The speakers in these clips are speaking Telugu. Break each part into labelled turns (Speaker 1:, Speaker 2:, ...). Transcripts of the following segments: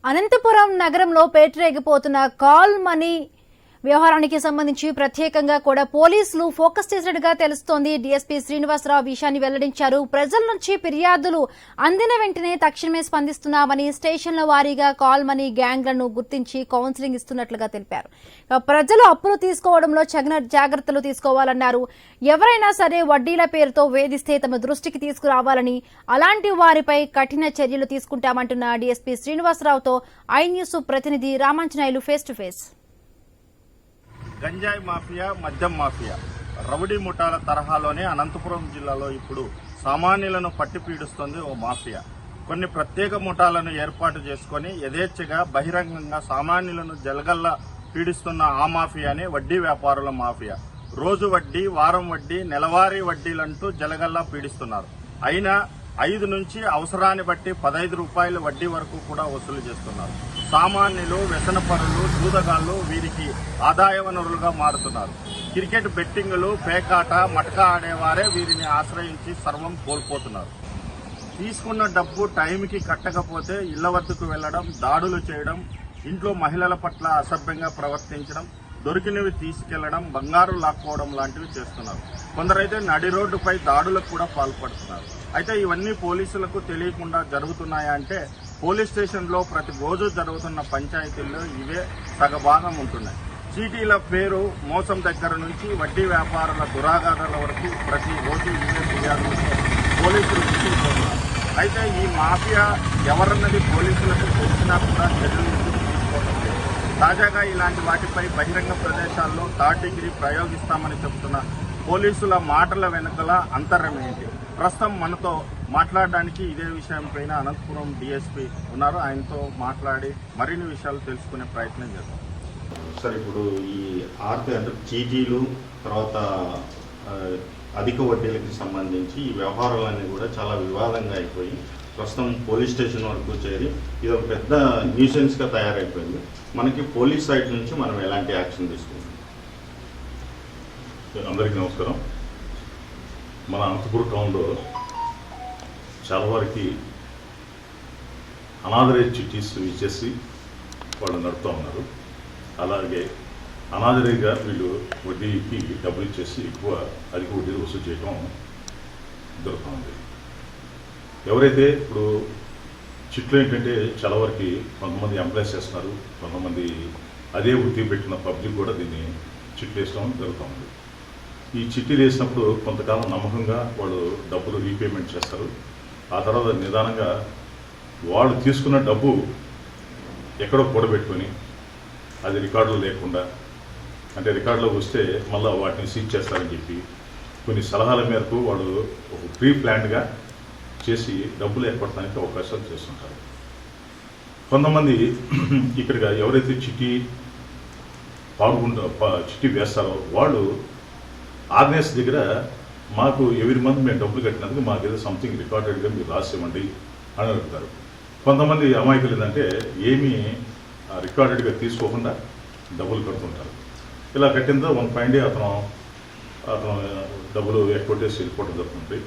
Speaker 1: అనంతపురం నగరంలో పేటరేగిపోతున్న కాల్ మనీ వ్యవహారానికి సంబంధించి ప్రత్యేకంగా కూడా పోలీసులు ఫోకస్ చేసినట్టుగా తెలుస్తోంది. డీఎస్పీ శ్రీనివాసరావు విషయాన్ని వెల్లడించారు. ప్రజల నుంచి ఫిర్యాదులు అందిన వెంటనే తక్షణమే స్పందిస్తున్నామని, స్టేషన్ల వారీగా కాల్ మనీ గ్యాంగ్లను గుర్తించి కౌన్సిలింగ్ ఇస్తున్నట్లుగా తెలిపారు. ప్రజలు అప్పులు తీసుకోవడంలో జాగ్రత్తలు తీసుకోవాలన్నారు. ఎవరైనా సరే వడ్డీల పేరుతో వేధిస్తే తమ దృష్టికి తీసుకురావాలని, అలాంటి వారిపై కఠిన చర్యలు తీసుకుంటామంటున్న డీఎస్పీ శ్రీనివాసరావుతో ఐ న్యూస్ ప్రతినిధి రామాంజనేయులు ఫేస్ టు ఫేస్.
Speaker 2: గంజాయి మాఫియా, మద్యం మాఫియా, రౌడీ ముఠాల తరహాలోనే అనంతపురం జిల్లాలో ఇప్పుడు సామాన్యులను పట్టి పీడిస్తోంది ఓ మాఫియా. కొన్ని ప్రత్యేక ముఠాలను ఏర్పాటు చేసుకుని యథేచ్ఛగా బహిరంగంగా సామాన్యులను జలగల్లా పీడిస్తున్న ఆ మాఫియానే వడ్డీ వ్యాపారుల మాఫియా. రోజు వడ్డీ, వారం వడ్డీ, నెలవారీ వడ్డీలంటూ జలగల్లా పీడిస్తున్నారు. అయినా 5 నుంచి అవసరాన్ని బట్టి 15 రూపాయల వడ్డీ వరకు కూడా వసూలు చేస్తున్నారు. సామాన్యులు, వ్యసనపరులు, దూదగాళ్లు వీరికి ఆదాయ వనరులుగా మారుతున్నారు. క్రికెట్ బెట్టింగులు, పేకాట, మటకా ఆడేవారే వీరిని ఆశ్రయించి సర్వం కోల్పోతున్నారు. తీసుకున్న డబ్బు టైంకి కట్టకపోతే ఇళ్ల వద్దకు వెళ్లడం, దాడులు చేయడం, ఇంట్లో మహిళల పట్ల అసభ్యంగా ప్రవర్తించడం, దొరికినవి తీసుకెళ్లడం, బంగారు లాక్కోవడం లాంటివి చేస్తున్నారు. కొందరైతే నడి రోడ్డుపై దాడులకు కూడా పాల్పడుతున్నారు. అయితే ఇవన్నీ పోలీసులకు తెలియకుండా జరుగుతున్నాయా అంటే పోలీస్ స్టేషన్లో ప్రతిరోజు జరుగుతున్న పంచాయతీల్లో ఇవే సగభాగం ఉంటున్నాయి. చీటీల పేరు మోసం దగ్గర నుంచి వడ్డీ వ్యాపారుల దురాఘాతాల వరకు ప్రతిరోజు ఇవే ఫిర్యాదులతో పోలీసులు విసిరిపోతున్నారు. అయితే ఈ మాఫియా ఎవరన్నది పోలీసులకు తెలిసినా కూడా చర్యలు తీసుకోవడం లేదు. తాజాగా ఇలాంటి వాటిపై బహిరంగ ప్రదేశాల్లో థర్డ్ డిగ్రీ ప్రయోగిస్తామని చెబుతున్న పోలీసుల మాటల వెనుకల అంతరం ఏంటి? ప్రస్తుతం మనతో మాట్లాడడానికి ఇదే విషయంపైన అనంతపురం డీఎస్పీ ఉన్నారు. ఆయనతో మాట్లాడి మరిన్ని విషయాలు తెలుసుకునే ప్రయత్నం చేద్దాం. సార్, ఇప్పుడు ఈ అంటే చీటీలు, తర్వాత అధిక వడ్డీలకి సంబంధించి ఈ వ్యవహారాలన్నీ కూడా చాలా వివాదంగా అయిపోయి ప్రస్తుతం పోలీస్ స్టేషన్ వరకు చేరి ఇది ఒక పెద్ద న్యూసెన్స్గా తయారైపోయింది. మనకి పోలీస్ సైడ్ నుంచి మనం ఎలాంటి యాక్షన్ తీసుకుంటాం?
Speaker 3: అందరికీ నమస్కారం. మన అనంతపురం టౌన్లో చాలా వరకు అనాథరైజ్ చిట్టీస్ ఇచ్చేసి వాళ్ళు నడుపుతూ ఉన్నారు. అలాగే అనాథరైజ్గా వీళ్ళు వడ్డీకి డబ్బులు ఇచ్చేసి అధిక వడ్డీలు వసూలు చేయడం దొరుకుతుంది. ఎవరైతే ఇప్పుడు చిట్లు ఏంటంటే చాలా వరకు కొంతమంది ఎంప్లాయీస్ చేస్తున్నారు, కొంతమంది అదే వృత్తి పెట్టిన పబ్లిక్ కూడా దీన్ని చిట్లు వేసడం జరుగుతుంది. ఈ చిట్టీలు వేసినప్పుడు కొంతకాలం నమ్మకంగా వాళ్ళు డబ్బులు రీపేమెంట్ చేస్తారు. ఆ తర్వాత నిదానంగా వాళ్ళు తీసుకున్న డబ్బు ఎక్కడో కూడబెట్టుకొని అది రికార్డులో లేకుండా, అంటే రికార్డులోకి వస్తే మళ్ళీ వాటిని సీజ్ చేస్తారని చెప్పి కొన్ని సలహాల మేరకు వాళ్ళు ఒక ప్రీ ప్లాన్డ్గా చేసి డబ్బులు ఏర్పడటానికి అవకాశాలు చేస్తుంటారు. కొంతమంది ఇక్కడిగా ఎవరైతే చిట్టి వేస్తారో వాళ్ళు ఆర్గనైజ్ దగ్గర మాకు ఎవరి మంత్ మేము డబ్బులు కట్టినందుకు మాకు ఏదో సంథింగ్ రికార్డెడ్గా మీరు రాసేమండి అని అడుగుతారు. కొంతమంది అమాయకులు ఏంటంటే ఏమీ రికార్డెడ్గా తీసుకోకుండా డబ్బులు కడుతుంటారు. ఇలా కట్టిందో వన్ పాయింట్ అతను డబ్బులు ఎక్కొట్టేసి వెళ్ళిపోవడం జరుగుతుంది.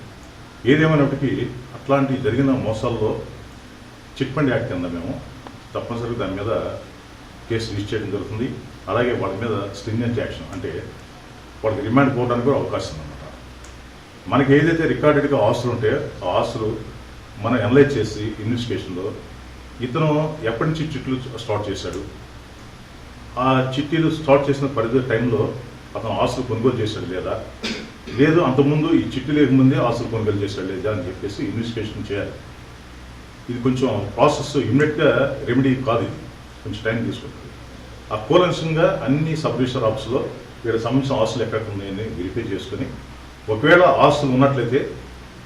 Speaker 3: ఏదేమైనప్పటికీ అట్లాంటి జరిగిన మోసాల్లో చిట్ ఫండ్ యాక్ట్ కింద మేము తప్పనిసరిగా దాని మీద కేసు రిజిస్టర్ చేయడం జరుగుతుంది. అలాగే వాళ్ళ మీద స్ట్రింజెంట్ యాక్షన్, అంటే వాళ్ళకి రిమాండ్ పోవడానికి కూడా అవకాశం ఉందన్నమాట. మనకి ఏదైతే రికార్డెడ్గా ఆస్తులు ఉంటే ఆ ఆస్తులు మనం అనలైజ్ చేసి ఇన్వెస్టిగేషన్లో ఇతను ఎప్పటి నుంచి చిట్లు స్టార్ట్ చేశాడు, ఆ చిట్టీలు స్టార్ట్ చేసిన పరిధి టైంలో అతను ఆస్తులు కొనుగోలు చేశాడు లేదా, లేదు అంతకుముందు ఈ చిట్టీ లేకముందే ఆస్తులు కొనుగోలు చేశాడు లేదా అని చెప్పేసి ఇన్వెస్టిగేషన్ చేయాలి. ఇది కొంచెం ప్రాసెస్ ఇమ్మీడియట్గా రెమెడీ కాదు, ఇది కొంచెం టైం తీసుకుంటుంది. ఆ కూలంశంగా అన్ని సబ్ రిజిస్టర్ ఆఫీసులో వీళ్ళకి సంబంధించిన ఆస్తులు ఎక్కడ ఉన్నాయని వెరిఫై చేసుకుని, ఒకవేళ ఆస్తులు ఉన్నట్లయితే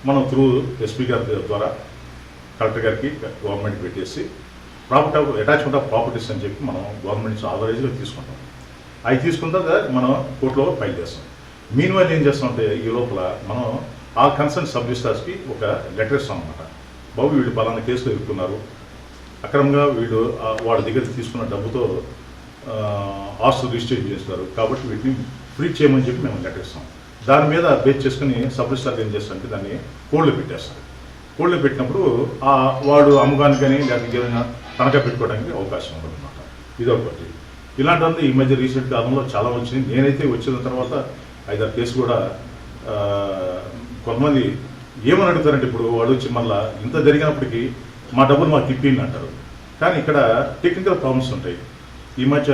Speaker 3: మనం త్రూ ఎస్పీ గారి ద్వారా కలెక్టర్ గారికి గవర్నమెంట్కి పెట్టేసి అటాచ్మెంట్ ఆఫ్ ప్రాపర్టీస్ అని చెప్పి మనం గవర్నమెంట్ నుంచి ఆథరైజ్గా తీసుకుంటాం. అవి తీసుకున్న తర్వాత మనం కోర్టులో ఫైల్ చేస్తాం. మీన్ వైల్ ఏం చేస్తామంటే ఈ లోపల మనం ఆ కన్సర్న్ సబ్ రిజిస్ట్రార్స్కి ఒక లెటర్ ఇస్తాం అనమాట. బాబు వీళ్ళు పలానా కేసులో ఇరుక్కున్నారు, అక్రమంగా వీళ్ళు వాళ్ళ దగ్గర తీసుకున్న డబ్బుతో ఆస్తులు రిజిస్టర్ చేస్తారు కాబట్టి వీటిని ఫ్రీ చేయమని చెప్పి మేము లెటర్ ఇస్తాం. దాని మీద బేస్ చేసుకుని సబ్ రిజిస్ట్రార్ ఏం చేస్తారంటే దాన్ని కోడ్లో పెట్టేస్తారు. కోడ్లో పెట్టినప్పుడు వాడు అమ్మగానికి కానీ లేకపోతే ఏదైనా తనఖా పెట్టుకోవడానికి అవకాశం ఉందన్నమాట. ఇదొకటి. ఇలాంటివన్నీ ఈ మధ్య రీసెంట్ కాలంలో చాలా వచ్చినాయి. నేనైతే వచ్చిన తర్వాత 5-6 కేసు కూడా కొంతమంది ఏమని అడుగుతారంటే, ఇప్పుడు వాడు వచ్చి మళ్ళీ ఇంత జరిగినప్పటికీ మా డబ్బులు మాకు తిప్పింది అంటారు. కానీ ఇక్కడ టెక్నికల్ ప్రాబ్లమ్స్ ఉంటాయి. ఈ మధ్య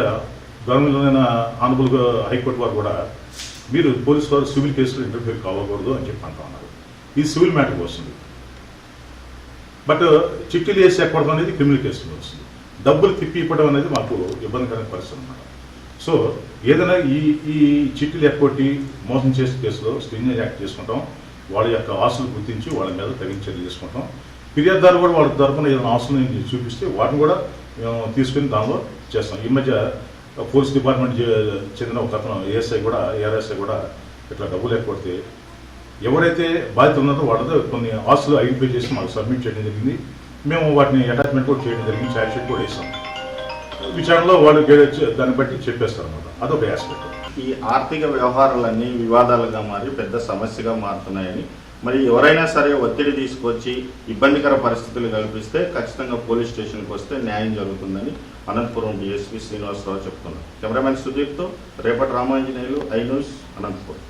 Speaker 3: గవర్నమెంట్లోనైనా ఆనరబుల్ హైకోర్టు వారు కూడా మీరు పోలీసు వారు సివిల్ కేసులో ఇంటర్ఫియర్ కావకూడదు అని చెప్పి అంటా ఉన్నారు. ఇది సివిల్ మ్యాటర్కి వస్తుంది. బట్ చిట్టీలు వేసి ఎక్కడం అనేది క్రిమినల్ కేసులో వస్తుంది. డబ్బులు తిప్పి ఇవ్వడం అనేది మాకు ఇబ్బందికరమైన పరిస్థితి అన్నమాట. సో ఏదైనా ఈ చిట్టీలు ఎక్కొట్టి మోసం చేసే కేసులో స్ట్రింజెంట్ యాక్ట్ చేసుకుంటాం. వాళ్ళ యొక్క ఆస్తులు గుర్తించి వాళ్ళ మీద తగిన చర్యలు చేసుకుంటాం. ఫిర్యాదుదారు కూడా వాళ్ళ తరఫున ఏదైనా ఆస్తులు చూపిస్తే వాటిని కూడా మేము తీసుకుని దానిలో చేస్తాం. ఈ మధ్య పోలీస్ డిపార్ట్మెంట్ చెందిన ఒక అతను ఏఎస్ఐ కూడా ఇట్లా డబ్బులు ఎక్కొడితే ఎవరైతే బాధ్యత ఉన్నారో వాళ్ళతో కొన్ని ఆస్తులు ఐడెంటిఫై చేసి మాకు సబ్మిట్ చేయడం జరిగింది. మేము వాటిని అటాచ్మెంట్ కూడా చేయడం జరిగింది. ఛార్జ్ షీట్ కూడా వేసాం. విచారణలో వాళ్ళు దాన్ని బట్టి చెప్పేస్తారు అన్నమాట. అదొక ఆస్పెక్ట్.
Speaker 2: ఈ ఆర్థిక వ్యవహారాలన్నీ వివాదాలుగా మారి పెద్ద సమస్యగా మారుతున్నాయని, మరి ఎవరైనా సరే ఒత్తిడి తీసుకొచ్చి ఇబ్బందికర పరిస్థితులు కల్పిస్తే ఖచ్చితంగా పోలీస్ స్టేషన్కి వస్తే న్యాయం జరుగుతుందని అనంతపురం డిఎస్పీ శ్రీనివాసరావు చెప్తున్నారు. కెమెరామెన్ సుధీర్తో రేపటి రామాంజనేయులు, ఐ న్యూస్, అనంతపురం.